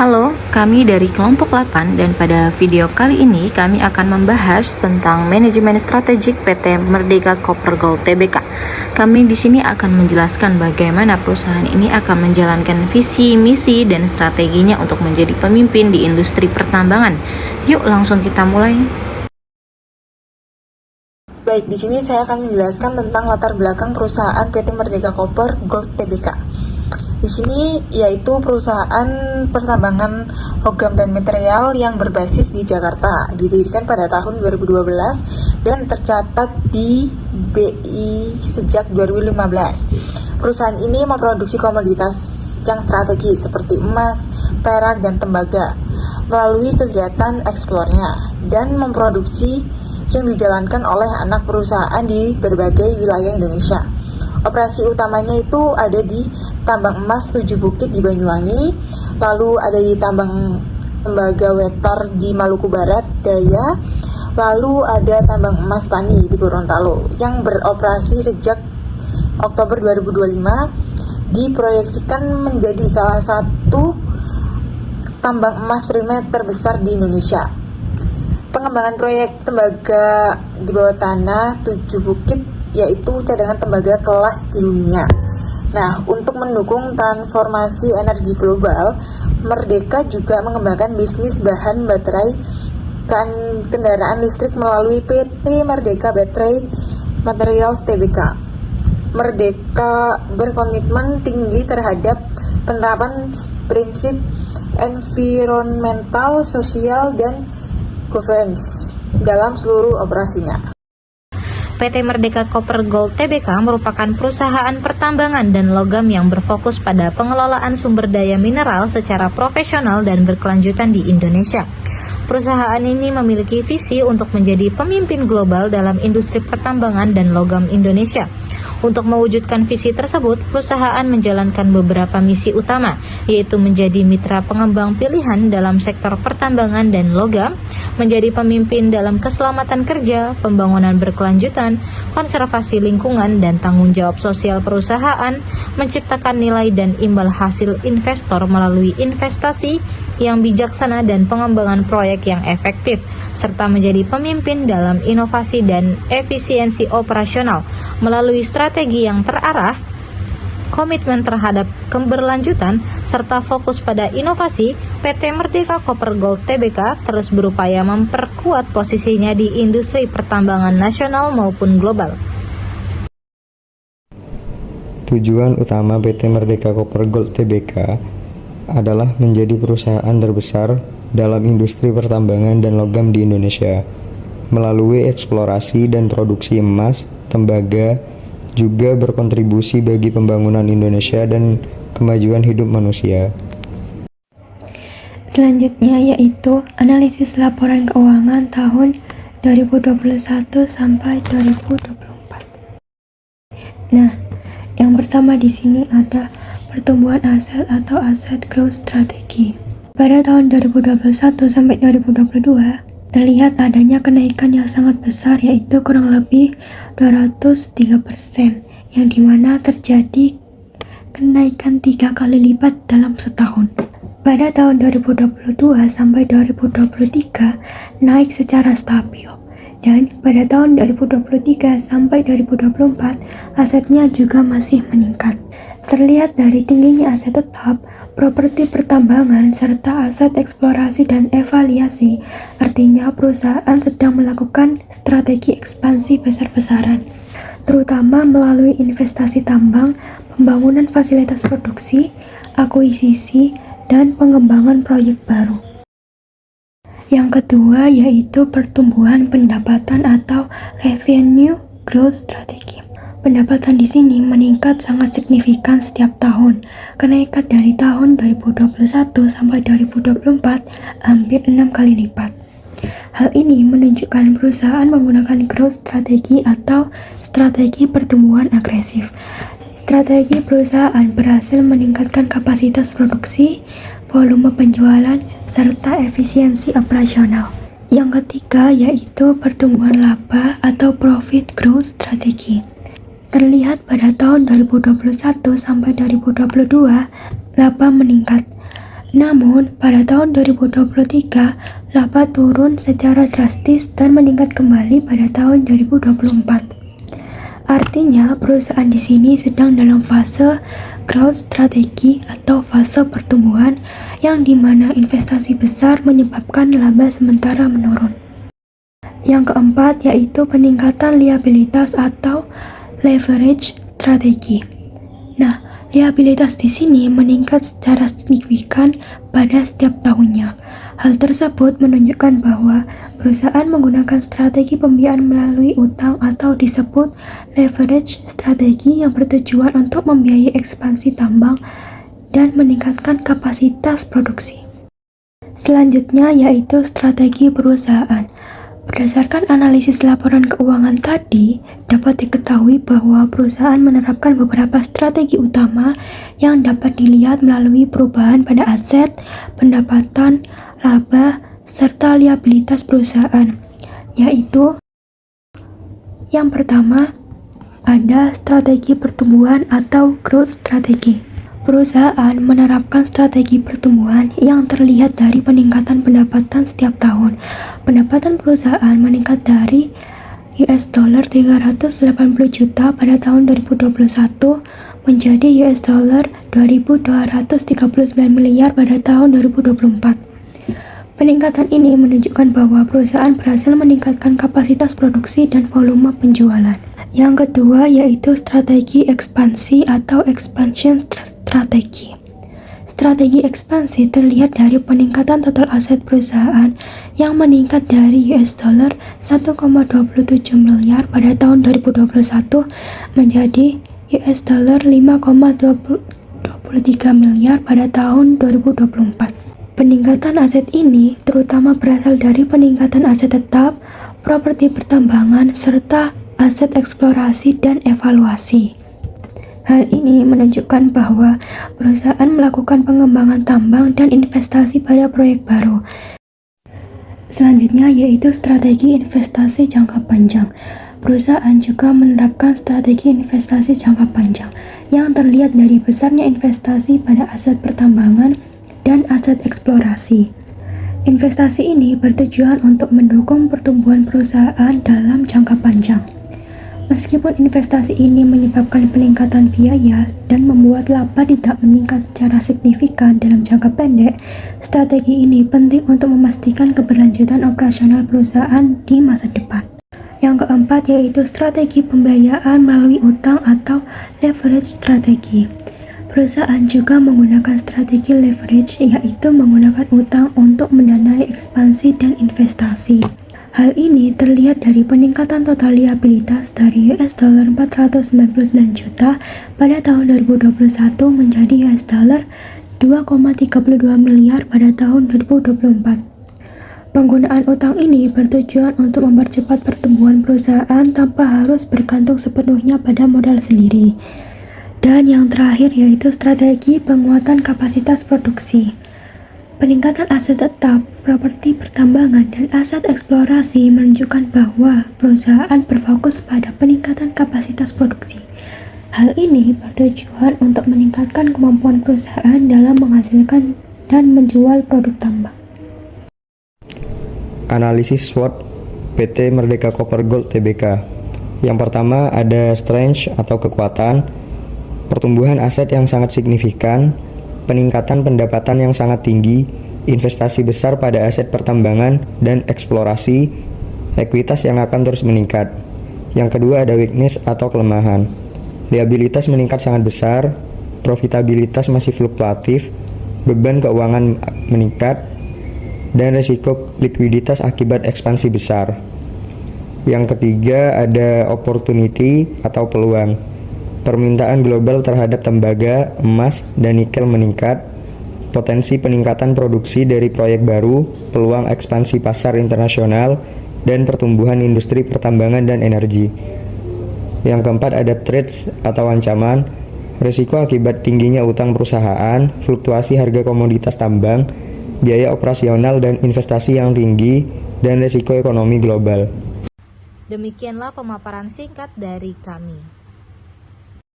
Halo, kami dari kelompok 8 dan pada video kali ini kami akan membahas tentang manajemen strategik PT Merdeka Copper Gold Tbk. Kami di sini akan menjelaskan bagaimana perusahaan ini akan menjalankan visi, misi, dan strateginya untuk menjadi pemimpin di industri pertambangan. Yuk langsung kita mulai. Baik, di sini saya akan menjelaskan tentang latar belakang perusahaan PT Merdeka Copper Gold Tbk. Di sini yaitu perusahaan pertambangan logam dan material yang berbasis di Jakarta, didirikan pada tahun 2012 dan tercatat di BI sejak 2015. Perusahaan ini memproduksi komoditas yang strategis seperti emas, perak, dan tembaga melalui kegiatan eksplornya dan memproduksi yang dijalankan oleh anak perusahaan di berbagai wilayah Indonesia. Operasi utamanya itu ada di tambang emas 7 Bukit di Banyuwangi, lalu ada di tambang tembaga Wetor di Maluku Barat Daya, lalu ada tambang emas Pani di Gorontalo yang beroperasi sejak Oktober 2025, diproyeksikan menjadi salah satu tambang emas primer terbesar di Indonesia. Pengembangan proyek tembaga di bawah tanah 7 Bukit yaitu cadangan tembaga kelas di dunia. Nah, untuk mendukung transformasi energi global, Merdeka juga mengembangkan bisnis bahan baterai kendaraan listrik melalui PT Merdeka Battery Materials Tbk. Merdeka berkomitmen tinggi terhadap penerapan prinsip environmental, sosial, dan governance dalam seluruh operasinya. PT Merdeka Copper Gold Tbk merupakan perusahaan pertambangan dan logam yang berfokus pada pengelolaan sumber daya mineral secara profesional dan berkelanjutan di Indonesia. Perusahaan ini memiliki visi untuk menjadi pemimpin global dalam industri pertambangan dan logam Indonesia. Untuk mewujudkan visi tersebut, perusahaan menjalankan beberapa misi utama, yaitu menjadi mitra pengembang pilihan dalam sektor pertambangan dan logam, menjadi pemimpin dalam keselamatan kerja, pembangunan berkelanjutan, konservasi lingkungan, dan tanggung jawab sosial perusahaan, menciptakan nilai dan imbal hasil investor melalui investasi yang bijaksana dan pengembangan proyek yang efektif, serta menjadi pemimpin dalam inovasi dan efisiensi operasional melalui strategi yang terarah, komitmen terhadap keberlanjutan, serta fokus pada inovasi. PT Merdeka Copper Gold Tbk terus berupaya memperkuat posisinya di industri pertambangan nasional maupun global. Tujuan utama PT Merdeka Copper Gold Tbk adalah menjadi perusahaan terbesar dalam industri pertambangan dan logam di Indonesia, melalui eksplorasi dan produksi emas, tembaga, juga berkontribusi bagi pembangunan Indonesia dan kemajuan hidup manusia. Selanjutnya yaitu analisis laporan keuangan tahun 2021 sampai 2024. Nah, yang pertama di sini ada pertumbuhan aset atau aset growth strategy. Pada tahun 2021 sampai 2022, terlihat adanya kenaikan yang sangat besar, yaitu kurang lebih 203%, yang dimana terjadi kenaikan 3 kali lipat dalam setahun. Pada tahun 2022 sampai 2023 naik secara stabil, dan pada tahun 2023 sampai 2024 asetnya juga masih meningkat. Terlihat dari tingginya aset tetap, properti pertambangan, serta aset eksplorasi dan evaluasi, artinya perusahaan sedang melakukan strategi ekspansi besar-besaran, terutama melalui investasi tambang, pembangunan fasilitas produksi, akuisisi, dan pengembangan proyek baru. Yang kedua yaitu pertumbuhan pendapatan atau revenue growth strategy. Pendapatan di sini meningkat sangat signifikan setiap tahun. Kenaikan dari tahun 2021 sampai 2024 hampir 6 kali lipat. Hal ini menunjukkan perusahaan menggunakan growth strategi atau strategi pertumbuhan agresif. Strategi perusahaan berhasil meningkatkan kapasitas produksi, volume penjualan, serta efisiensi operasional. Yang ketiga yaitu pertumbuhan laba atau profit growth strategy. Terlihat pada tahun 2021 sampai 2022, laba meningkat. Namun, pada tahun 2023, laba turun secara drastis dan meningkat kembali pada tahun 2024. Artinya, perusahaan di sini sedang dalam fase growth strategi atau fase pertumbuhan yang dimana investasi besar menyebabkan laba sementara menurun. Yang keempat yaitu peningkatan liabilitas atau leverage strategi. Nah, liabilitas di sini meningkat secara signifikan pada setiap tahunnya. Hal tersebut menunjukkan bahwa perusahaan menggunakan strategi pembiayaan melalui utang atau disebut leverage strategi yang bertujuan untuk membiayai ekspansi tambang dan meningkatkan kapasitas produksi. Selanjutnya yaitu strategi perusahaan. Berdasarkan analisis laporan keuangan tadi, dapat diketahui bahwa perusahaan menerapkan beberapa strategi utama yang dapat dilihat melalui perubahan pada aset, pendapatan, laba, serta liabilitas perusahaan, yaitu yang pertama ada strategi pertumbuhan atau growth strategi. Perusahaan menerapkan strategi pertumbuhan yang terlihat dari peningkatan pendapatan setiap tahun. Pendapatan perusahaan meningkat dari $380 juta pada tahun 2021 menjadi $2.239 miliar pada tahun 2024. Peningkatan ini menunjukkan bahwa perusahaan berhasil meningkatkan kapasitas produksi dan volume penjualan. Yang kedua yaitu strategi ekspansi atau expansion strategi. Strategi ekspansi terlihat dari peningkatan total aset perusahaan yang meningkat dari $1,27 miliar pada tahun 2021 menjadi $5,23 miliar pada tahun 2024. Peningkatan aset ini terutama berasal dari peningkatan aset tetap, properti pertambangan, serta aset eksplorasi dan evaluasi. Hal ini menunjukkan bahwa perusahaan melakukan pengembangan tambang dan investasi pada proyek baru. Selanjutnya yaitu strategi investasi jangka panjang. Perusahaan juga menerapkan strategi investasi jangka panjang yang terlihat dari besarnya investasi pada aset pertambangan dan aset eksplorasi. Investasi ini bertujuan untuk mendukung pertumbuhan perusahaan dalam jangka panjang. Meskipun investasi ini menyebabkan peningkatan biaya dan membuat laba tidak meningkat secara signifikan dalam jangka pendek, strategi ini penting untuk memastikan keberlanjutan operasional perusahaan di masa depan. Yang keempat yaitu strategi pembiayaan melalui utang atau leverage strategi. Perusahaan juga menggunakan strategi leverage, yaitu menggunakan utang untuk mendanai ekspansi dan investasi. Hal ini terlihat dari peningkatan total liabilitas dari $499 juta pada tahun 2021 menjadi $2,32 miliar pada tahun 2024. Penggunaan utang ini bertujuan untuk mempercepat pertumbuhan perusahaan tanpa harus bergantung sepenuhnya pada modal sendiri. Dan yang terakhir yaitu strategi penguatan kapasitas produksi. Peningkatan aset tetap, properti pertambangan, dan aset eksplorasi menunjukkan bahwa perusahaan berfokus pada peningkatan kapasitas produksi. Hal ini bertujuan untuk meningkatkan kemampuan perusahaan dalam menghasilkan dan menjual produk tambang. Analisis SWOT PT Merdeka Copper Gold Tbk. Yang pertama ada strength atau kekuatan, pertumbuhan aset yang sangat signifikan, peningkatan pendapatan yang sangat tinggi, investasi besar pada aset pertambangan dan eksplorasi, ekuitas yang akan terus meningkat. Yang kedua ada weakness atau kelemahan, liabilitas meningkat sangat besar, profitabilitas masih fluktuatif, beban keuangan meningkat, dan risiko likuiditas akibat ekspansi besar. Yang ketiga ada opportunity atau peluang, permintaan global terhadap tembaga, emas, dan nikel meningkat, potensi peningkatan produksi dari proyek baru, peluang ekspansi pasar internasional, dan pertumbuhan industri pertambangan dan energi. Yang keempat ada threats atau ancaman, risiko akibat tingginya utang perusahaan, fluktuasi harga komoditas tambang, biaya operasional dan investasi yang tinggi, dan risiko ekonomi global. Demikianlah pemaparan singkat dari kami.